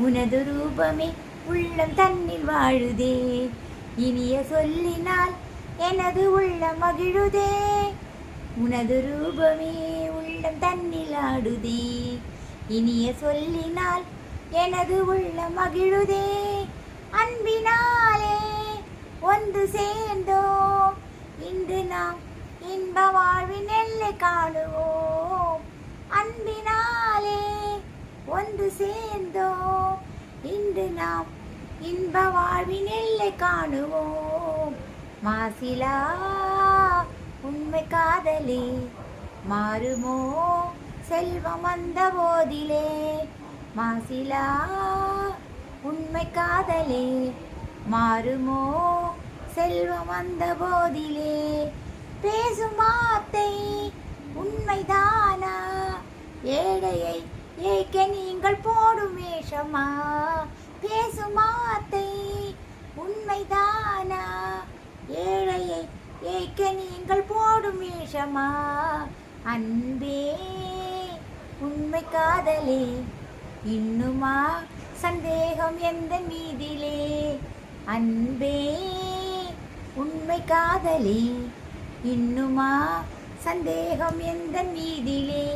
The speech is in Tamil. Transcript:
உனது ரூபமே உள்ளம் தன்னில் வாழுதே. இனிய சொல்லினால் எனது உள்ளம் மகிழுதே. உனது ரூபமே உள்ளம் தன்னில் ஆடுதே. இனிய சொல்லினால் எனது உள்ளம் மகிழுதே. அன்பினாலே ஒன்று சேர்ந்தோம், இன்று நாம் இன்ப வாழ்வின் எல்லை காணுவோம். அன்பினாலே ஒன்று சேர்ந்தோம், இன்று நாம் இன்ப வாழ்வின் எல்லை காணுவோம். மாசிலா உண்மை காதலே மாறுமோ செல்வம் வந்த போதிலே. மாசிலா உண்மை காதலே மாறுமோ செல்வம் வந்த போதிலே. பேசும் வார்த்தை உண்மைதானா? ஏழையை ஏய்க்க நீங்கள் போடும் வேஷமா? பேசும் வார்த்தை உண்மைதானா? ஏழையை ஏய்க்க நீங்கள் போடும் வேஷமா? அன்பே உண்மை காதலே இன்னுமா சந்தேகம் எந்த மீதிலே? அன்பே உண்மை காதலே இன்னுமா சந்தேகம் எந்த மீதிலே?